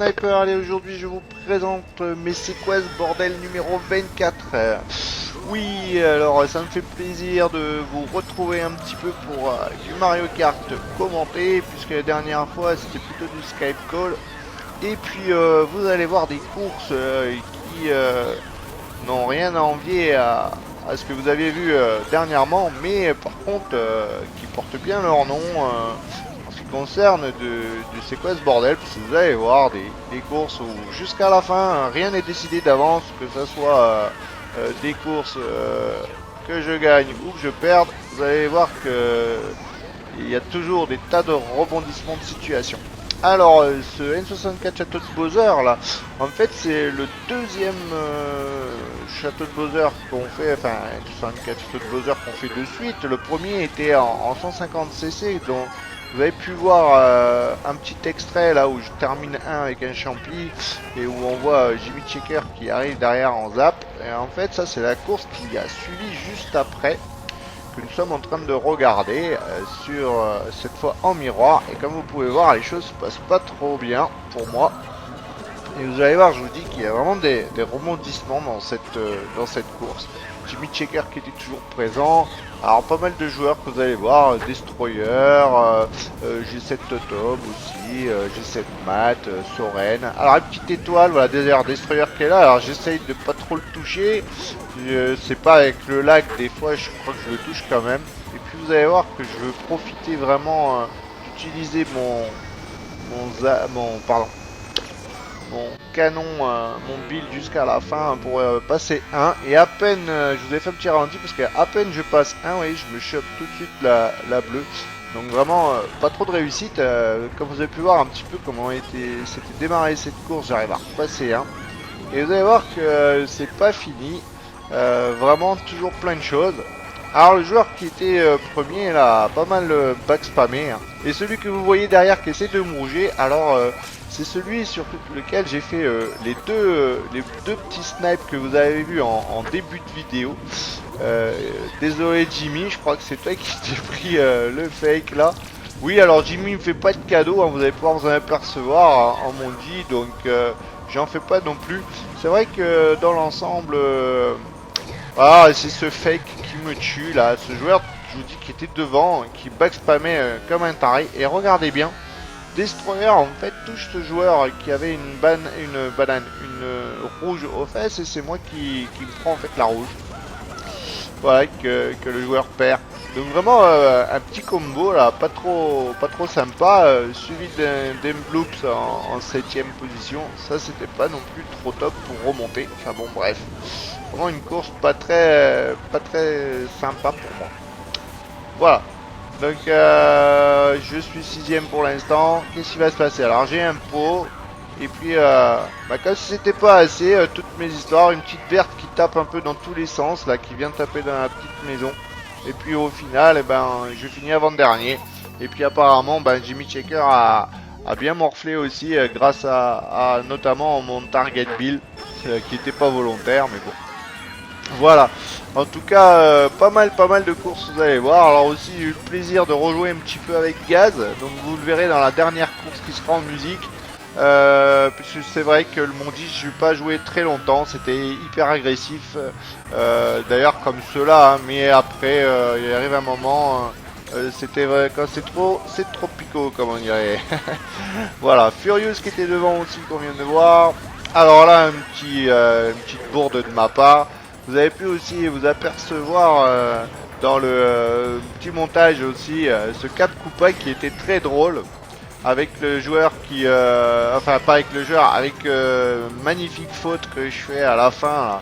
Sniper. Allez, aujourd'hui je vous présente mes séquences bordel numéro 24. Oui, alors ça me fait plaisir de vous retrouver un petit peu pour du Mario Kart commenté, puisque la dernière fois c'était plutôt du Skype Call. Et puis vous allez voir des courses qui n'ont rien à envier à ce que vous avez vu dernièrement, mais par contre qui portent bien leur nom en ce qui concerne du c'est quoi ce bordel, parce que vous allez voir des courses où jusqu'à la fin rien n'est décidé d'avance, que ce soit des courses que je gagne ou que je perde. Vous allez voir que il y a toujours des tas de rebondissements de situation. Alors, ce N64 Château de Bowser là, en fait c'est le deuxième Château de Bowser qu'on fait, enfin N64 Château de Bowser qu'on fait de suite. Le premier était en 150cc, donc vous avez pu voir un petit extrait là où je termine un avec un champi et où on voit Jimmy Checker qui arrive derrière en zap. Et en fait ça c'est la course qui a suivi juste après, que nous sommes en train de regarder sur cette fois en miroir, et comme vous pouvez voir les choses se passent pas trop bien pour moi, et vous allez voir, je vous dis qu'il y a vraiment des rebondissements dans cette course. Jimmy Checker qui était toujours présent, alors pas mal de joueurs que vous allez voir, Destroyer, G7 Totob aussi, G7 Matt, Soren. Alors une petite étoile, voilà, Destroyer qui est là, alors j'essaye de pas trop le toucher, c'est pas avec le lag, des fois je crois que je le touche quand même. Et puis vous allez voir que je veux profiter vraiment d'utiliser mon canon, mon build jusqu'à la fin pour passer 1. Et à peine, je vous ai fait un petit ralenti parce qu'à peine je passe 1, oui, je me chope tout de suite la bleue. Donc vraiment pas trop de réussite. Comme vous avez pu voir un petit peu comment s'était démarré cette course, j'arrive à repasser 1. Et vous allez voir que c'est pas fini. Vraiment toujours plein de choses. Alors le joueur qui était premier là a pas mal back spammé, hein. Et celui que vous voyez derrière qui essaie de me rouger, alors c'est celui sur lequel j'ai fait les deux petits snipes que vous avez vu en début de vidéo. Désolé Jimmy, je crois que c'est toi qui t'es pris le fake là. Oui, alors Jimmy me fait pas de cadeau, hein, vous allez pouvoir vous en apercevoir en mon dit, donc j'en fais pas non plus. C'est vrai que dans l'ensemble, c'est ce fake qui me tue là, ce joueur, je vous dis, qui était devant, qui backspammait comme un taré. Et regardez bien, Destroyer en fait touche ce joueur qui avait une rouge aux fesses, et c'est moi qui me prends en fait la rouge. Voilà, que le joueur perd. Donc vraiment un petit combo là, pas trop sympa, suivi d'un bloops en 7ème position. Ça c'était pas non plus trop top pour remonter. Enfin bon, bref, vraiment une course pas très sympa pour moi. Voilà. Donc je suis 6ème pour l'instant. Qu'est-ce qui va se passer? Alors j'ai un pot. Et puis comme si c'était pas assez, toutes mes histoires, une petite verte qui tape un peu dans tous les sens là, qui vient taper dans la petite maison. Et puis au final, je finis avant-dernier. Et puis apparemment, Jimmy Checker a bien morflé aussi grâce à notamment mon target build qui était pas volontaire, mais bon. Voilà. En tout cas, pas mal de courses, vous allez voir. Alors aussi, j'ai eu le plaisir de rejouer un petit peu avec Gaz. Donc vous le verrez dans la dernière course qui sera en musique. Puisque c'est vrai que le Mondi, je n'ai pas joué très longtemps, c'était hyper agressif, d'ailleurs comme ceux-là, hein, mais après il arrive un moment, c'était vrai, quand c'est trop pico comme on dirait. Voilà, Furious qui était devant aussi qu'on vient de voir. Alors là une petite bourde de ma part. Vous avez pu aussi vous apercevoir dans le petit montage aussi ce Cap Koopa qui était très drôle, avec le joueur qui enfin pas avec le joueur, avec magnifique faute que je fais à la fin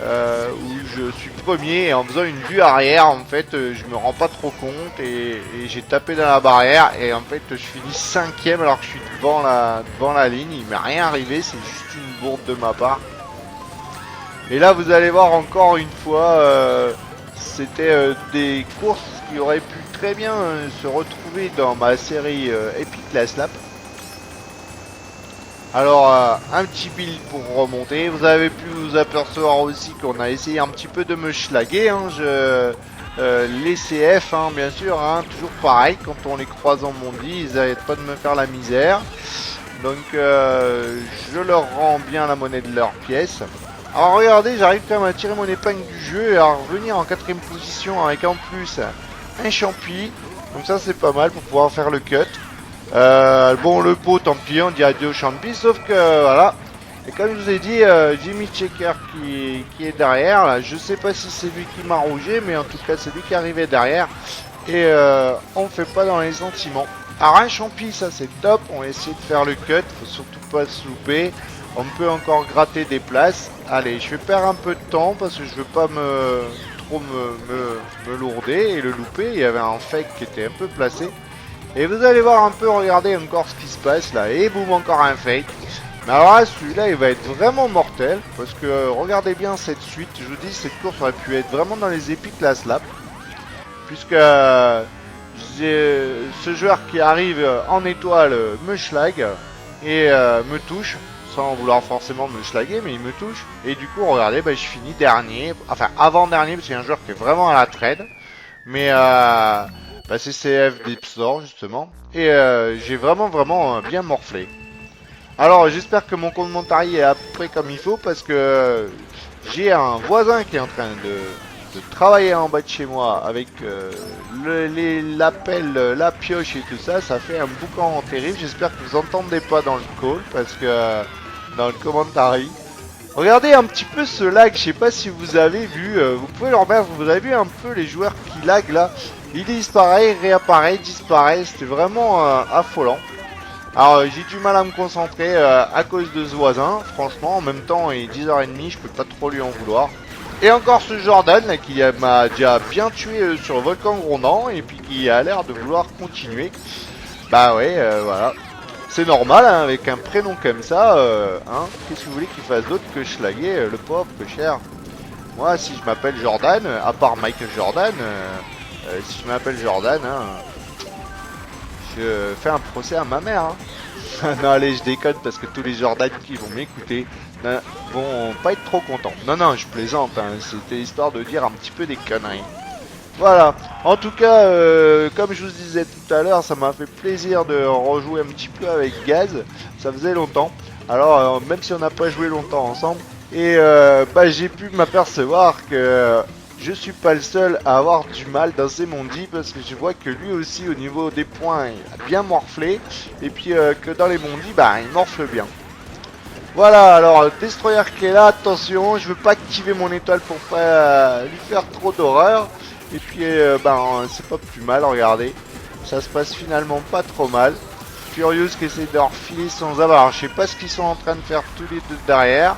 là, où je suis premier, et en faisant une vue arrière en fait je me rends pas trop compte, et j'ai tapé dans la barrière, et en fait je finis 5ème alors que je suis devant la ligne. Il m'est rien arrivé, c'est juste une bourde de ma part. Et là vous allez voir encore une fois, c'était des courses qui auraient pu très bien se retrouver dans ma série Epic Last Lap. Alors un petit build pour remonter. Vous avez pu vous apercevoir aussi qu'on a essayé un petit peu de me schlaguer, hein. Les CF hein, bien sûr, hein, toujours pareil, quand on les croise en Mondi, ils arrêtent pas de me faire la misère. Donc je leur rends bien la monnaie de leur pièce. Alors regardez, j'arrive quand même à tirer mon épingle du jeu et à revenir en 4ème position avec en plus un champi. Donc ça c'est pas mal pour pouvoir faire le cut. Bon le pot tant pis, on dit adieu au champi, sauf que voilà. Et comme je vous ai dit, Jimmy Checker qui est derrière, là, je sais pas si c'est lui qui m'a rougé, mais en tout cas c'est lui qui arrivait derrière. Et on fait pas dans les sentiments. Alors un champi, ça c'est top, on va essayer de faire le cut, faut surtout pas se louper. On peut encore gratter des places. Allez, je vais perdre un peu de temps parce que je veux pas trop me lourder et le louper. Il y avait un fake qui était un peu placé. Et vous allez voir un peu, regardez encore ce qui se passe là. Et boum, encore un fake. Mais alors là, celui-là, il va être vraiment mortel. Parce que regardez bien cette suite. Je vous dis, cette course aurait pu être vraiment dans les épiques la slap. Puisque ce joueur qui arrive en étoile me schlag et me touche. Sans vouloir forcément me schlaguer, mais il me touche. Et du coup, regardez, bah, je finis dernier. Enfin, avant-dernier, parce qu'il y a un joueur qui est vraiment à la trade. Mais bah, c'est CF Deep Store, justement. Et j'ai vraiment bien morflé. Alors, j'espère que mon commentaire est à peu près comme il faut, parce que j'ai un voisin qui est en train de travailler en bas de chez moi avec l'appel, la pioche et tout ça. Ça fait un boucan terrible. J'espère que vous entendez pas dans le call, parce que dans le commentaire. Regardez un petit peu ce lag, je sais pas si vous avez vu, vous pouvez le remettre, vous avez vu un peu les joueurs qui lag là. Il disparaît, réapparaît, disparaît, c'était vraiment affolant. Alors j'ai du mal à me concentrer à cause de ce voisin, franchement, en même temps il est 10h30, je peux pas trop lui en vouloir. Et encore ce Jordan là, qui m'a déjà bien tué sur le volcan grondant et puis qui a l'air de vouloir continuer. Bah ouais, voilà. C'est normal, hein, avec un prénom comme ça, hein, qu'est-ce que vous voulez qu'il fasse d'autre que schlaguer le pauvre, que cher. Moi, si je m'appelle Jordan, à part Michael Jordan, si je m'appelle Jordan, hein, je fais un procès à ma mère. Hein. Non, allez, je déconne parce que tous les Jordan qui vont m'écouter vont pas être trop contents. Non, non, je plaisante, hein, c'était histoire de dire un petit peu des conneries. Voilà, en tout cas, comme je vous disais tout à l'heure, ça m'a fait plaisir de rejouer un petit peu avec Gaz, ça faisait longtemps, alors même si on n'a pas joué longtemps ensemble, et bah, j'ai pu m'apercevoir que je suis pas le seul à avoir du mal dans ces mondis, parce que je vois que lui aussi au niveau des points, il a bien morflé, et puis que dans les mondis, bah, il morfle bien. Voilà, alors Destroyer qui est là, attention, je veux pas activer mon étoile pour pas lui faire trop d'horreur. Et puis, ben, c'est pas plus mal, regardez. Ça se passe finalement pas trop mal. Furious qui essaie de refiler son zap. Alors, je sais pas ce qu'ils sont en train de faire tous les deux derrière.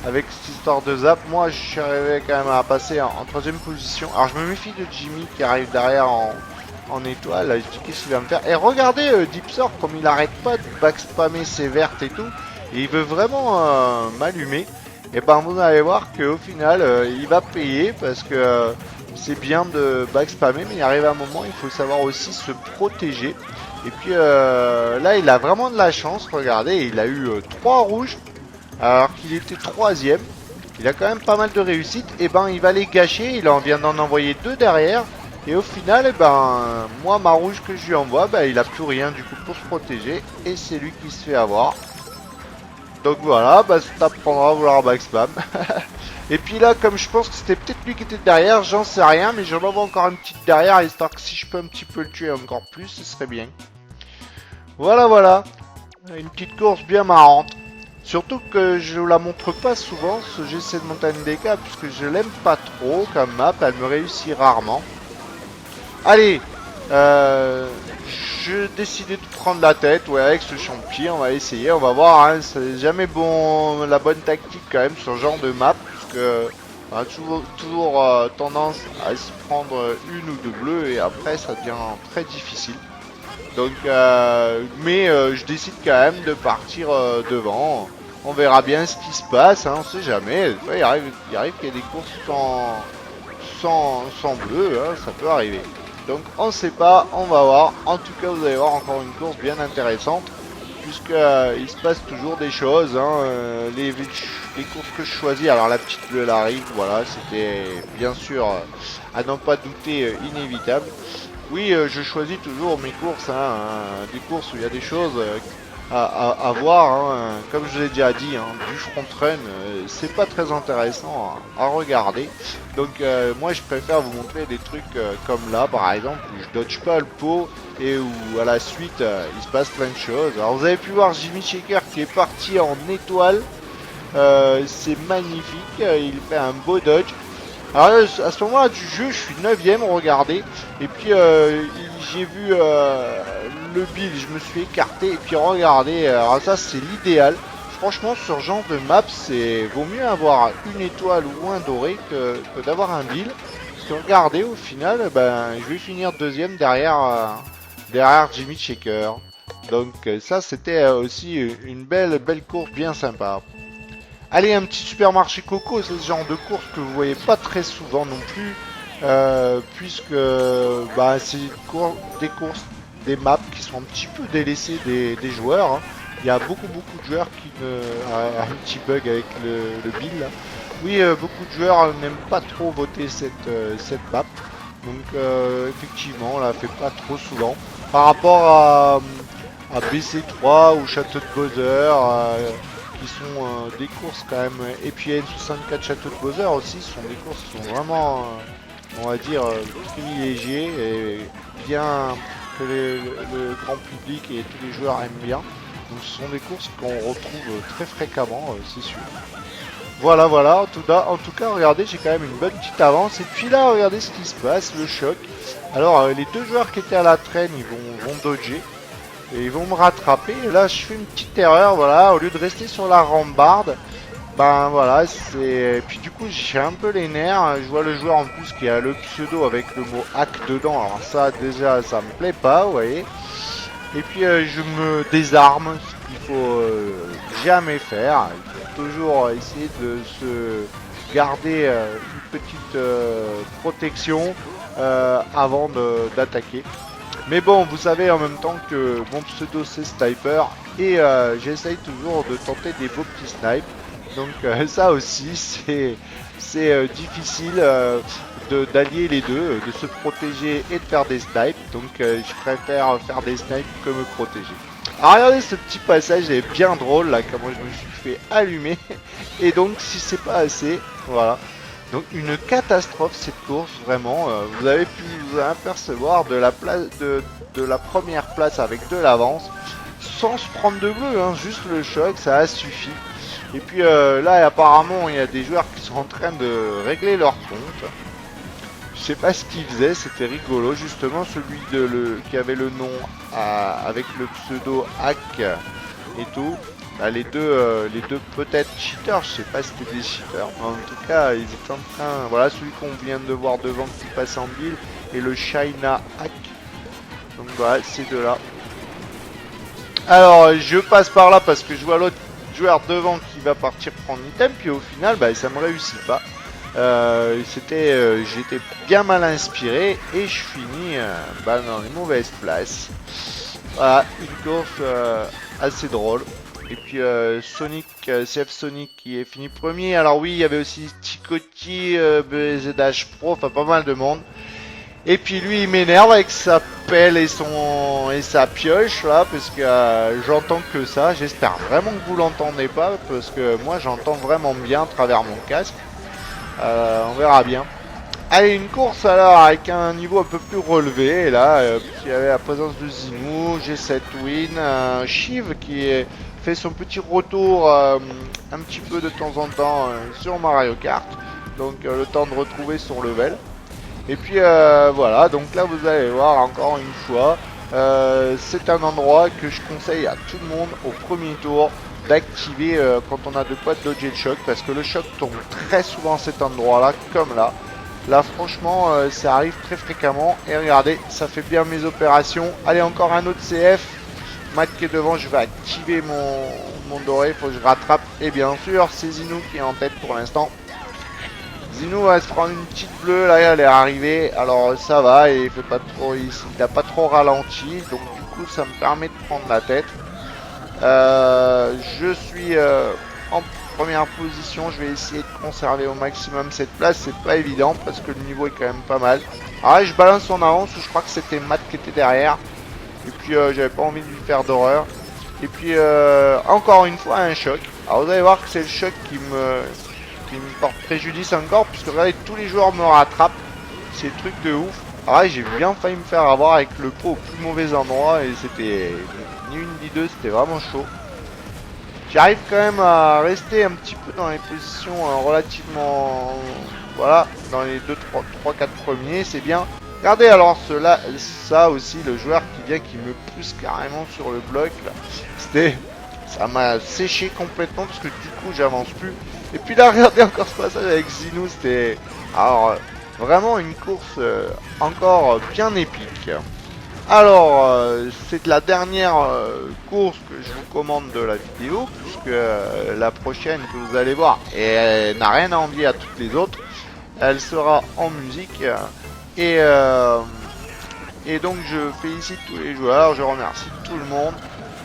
Avec cette histoire de zap. Moi, je suis arrivé quand même à passer en 3ème position. Alors, je me méfie de Jimmy qui arrive derrière en étoile. Là, je dis qu'est-ce qu'il va me faire. Et regardez Deepsor, comme il arrête pas de backspammer ses vertes et tout. Et il veut vraiment m'allumer. Et ben, vous allez voir qu'au final, il va payer parce que... c'est bien de backspammer, mais il arrive un moment, il faut savoir aussi se protéger. Et puis là, il a vraiment de la chance. Regardez, il a eu 3 rouges, alors qu'il était 3ème. Il a quand même pas mal de réussite. Et ben, il va les gâcher. Il en vient d'en envoyer 2 derrière. Et au final, et ben, moi, ma rouge que je lui envoie, ben, il a plus rien du coup pour se protéger. Et c'est lui qui se fait avoir. Donc voilà, bah, ça t'apprendra à vouloir backspam. Et puis là, comme je pense que c'était peut-être lui qui était derrière, j'en sais rien, mais j'en envoie encore une petite derrière, histoire que si je peux un petit peu le tuer encore plus, ce serait bien. Voilà, voilà. Une petite course bien marrante. Surtout que je la montre pas souvent, ce GC de montagne des cas, puisque je l'aime pas trop comme map, elle me réussit rarement. Allez, je décidais de prendre la tête, ouais, avec ce champi, on va essayer, on va voir, hein, c'est jamais bon, la bonne tactique quand même sur ce genre de map, parce que on a toujours tendance à se prendre une ou deux bleus, et après ça devient très difficile. Donc, mais je décide quand même de partir devant, on verra bien ce qui se passe, hein, on sait jamais, des fois, il arrive qu'il y ait des courses sans bleu, hein, ça peut arriver. Donc on sait pas, on va voir. En tout cas, vous allez voir encore une course bien intéressante, puisque il se passe toujours des choses. Hein, les courses que je choisis, alors la petite bleue elle arrive, voilà, c'était bien sûr à n'en pas douter inévitable. Oui, je choisis toujours mes courses, hein, des courses où il y a des choses à voir, hein. Comme je l'ai déjà dit, hein, du front run, c'est pas très intéressant à regarder. Donc moi je préfère vous montrer des trucs comme là par exemple où je dodge pas le pot et où à la suite il se passe plein de choses. Alors vous avez pu voir Jimmy Shaker qui est parti en étoile. C'est magnifique, il fait un beau dodge. Alors à ce moment-là du jeu, je suis 9ème, regardez. Et puis j'ai vu le build, je me suis écarté. Et puis regardez, alors ça c'est l'idéal. Franchement, sur ce genre de map, c'est vaut mieux avoir une étoile ou un doré que d'avoir un build. Parce que regardez, au final, ben, je vais finir 2ème derrière Jimmy Shaker. Donc ça, c'était aussi une belle course bien sympa. Allez, un petit supermarché coco, c'est ce genre de course que vous voyez pas très souvent non plus, puisque bah, c'est des courses, des maps qui sont un petit peu délaissées des joueurs. Hein. Il y a beaucoup de joueurs qui ne... un petit bug avec le build là. Oui, beaucoup de joueurs n'aiment pas trop voter cette map. Donc effectivement, on la fait pas trop souvent. Par rapport à BC3 ou Château de Bowser, qui sont des courses quand même, et puis N64 Château de Bowser aussi, ce sont des courses qui sont vraiment, on va dire, privilégiées et bien que le grand public et tous les joueurs aiment bien. Donc ce sont des courses qu'on retrouve très fréquemment, c'est sûr. Voilà, en tout cas, regardez, j'ai quand même une bonne petite avance. Et puis là, regardez ce qui se passe, le choc. Alors, les deux joueurs qui étaient à la traîne, ils vont dodger. Et ils vont me rattraper. Et là, je fais une petite erreur, voilà. Au lieu de rester sur la rambarde, ben voilà, c'est... Puis du coup, j'ai un peu les nerfs. Je vois le joueur en plus qui a le pseudo avec le mot hack dedans. Alors ça, déjà, ça me plaît pas, vous voyez. Et puis, je me désarme, ce qu'il faut jamais faire. Il faut toujours essayer de se garder une petite protection avant d'attaquer. Mais bon, vous savez en même temps que mon pseudo c'est Sniper et j'essaye toujours de tenter des beaux petits snipes. Donc ça aussi c'est difficile d'allier les deux, de se protéger et de faire des snipes. Donc je préfère faire des snipes que me protéger. Alors regardez ce petit passage, il est bien drôle là, comment je me suis fait allumer. Et donc si c'est pas assez, voilà. Donc une catastrophe cette course, vraiment. Vous avez pu vous apercevoir de la première place avec de l'avance, sans se prendre de bleu, hein, juste le choc, ça a suffi. Et puis là apparemment il y a des joueurs qui sont en train de régler leur compte. Je sais pas ce qu'ils faisaient, c'était rigolo. Justement celui qui avait le nom avec le pseudo hack et tout. Bah, les deux peut-être cheaters, je sais pas si c'était des cheaters, mais en tout cas ils étaient en train, voilà celui qu'on vient de voir devant qui passe en build et le China Hack, donc voilà ces deux là. Alors je passe par là parce que je vois l'autre joueur devant qui va partir prendre l'item, puis au final bah, ça me réussit pas. J'étais bien mal inspiré et je finis bah, dans les mauvaises places. Voilà, une course assez drôle. Et puis Sonic, CF Sonic qui est fini premier. Alors oui, il y avait aussi Ticotti, BZH Pro, enfin pas mal de monde. Et puis lui, il m'énerve avec sa pelle et sa pioche là, parce que j'entends que ça. J'espère vraiment que vous l'entendez pas, parce que moi j'entends vraiment bien à travers mon casque. On verra bien. Allez, une course alors avec un niveau un peu plus relevé. Et là, il y avait la présence de Zinou, G7 Win, Shiv qui fait son petit retour un petit peu de temps en temps sur Mario Kart. Donc le temps de retrouver son level. Et puis voilà, donc là vous allez voir encore une fois, c'est un endroit que je conseille à tout le monde au premier tour d'activer quand on a de quoi dodger le choc, parce que le choc tombe très souvent à cet endroit là, comme là. Là franchement ça arrive très fréquemment, et regardez, ça fait bien mes opérations. Allez, encore un autre CF, Matt qui est devant, je vais activer mon doré, il faut que je rattrape, et bien sûr c'est Zinou qui est en tête pour l'instant. Zinou va se prendre une petite bleue, là elle est arrivée, alors ça va, il fait pas trop, il n'a pas trop ralenti, donc du coup ça me permet de prendre la tête. Je suis en première position, je vais essayer de conserver au maximum cette place, c'est pas évident parce que le niveau est quand même pas mal. Alors là, je balance en avance, je crois que c'était Matt qui était derrière, et puis j'avais pas envie de lui faire d'horreur. Et puis encore une fois un choc. Alors vous allez voir que c'est le choc qui me porte préjudice encore, puisque regardez, tous les joueurs me rattrapent. C'est le truc de ouf. Alors là, j'ai bien failli me faire avoir avec le pot au plus mauvais endroit, et c'était ni une ni deux, c'était vraiment chaud. J'arrive quand même à rester un petit peu dans les positions relativement... Voilà, dans les 2, 3, 4 premiers, c'est bien. Regardez alors cela, ça aussi, le joueur qui vient, qui me pousse carrément sur le bloc. Ça m'a séché complètement parce que du coup j'avance plus. Et puis là, regardez encore ce passage avec Zinou, c'était... Alors, vraiment une course encore bien épique. Alors, c'est la dernière course que je vous commande de la vidéo, puisque la prochaine que vous allez voir, et elle n'a rien à envier à toutes les autres, elle sera en musique, et donc je félicite tous les joueurs, je remercie tout le monde.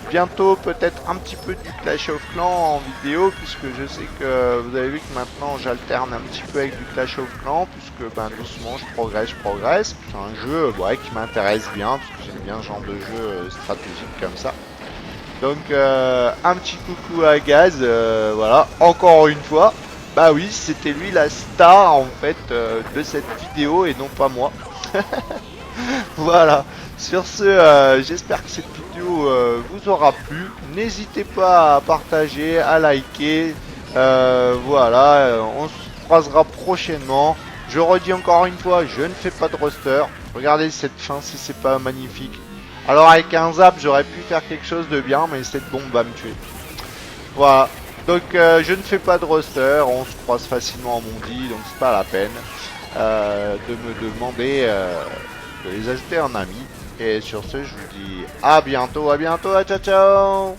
Bientôt peut-être un petit peu du Clash of Clans en vidéo, puisque je sais que vous avez vu que maintenant j'alterne un petit peu avec du Clash of Clans, puisque ben doucement je progresse. C'est un jeu qui m'intéresse bien, parce que j'aime bien ce genre de jeu stratégique comme ça. Donc un petit coucou à Gaz, voilà, encore une fois. Bah oui, c'était lui la star en fait de cette vidéo et non pas moi. Voilà, sur ce, j'espère que cette vidéo vous aura plu. N'hésitez pas à partager, à liker. Voilà, on se croisera prochainement. Je redis encore une fois, je ne fais pas de roster. Regardez cette fin si c'est pas magnifique. Alors avec un zap, j'aurais pu faire quelque chose de bien, mais cette bombe va me tuer. Voilà, donc je ne fais pas de roster. On se croise facilement en Mondi, donc c'est pas la peine de me demander... de les ajouter en ami. Et sur ce, je vous dis à bientôt, ciao ciao.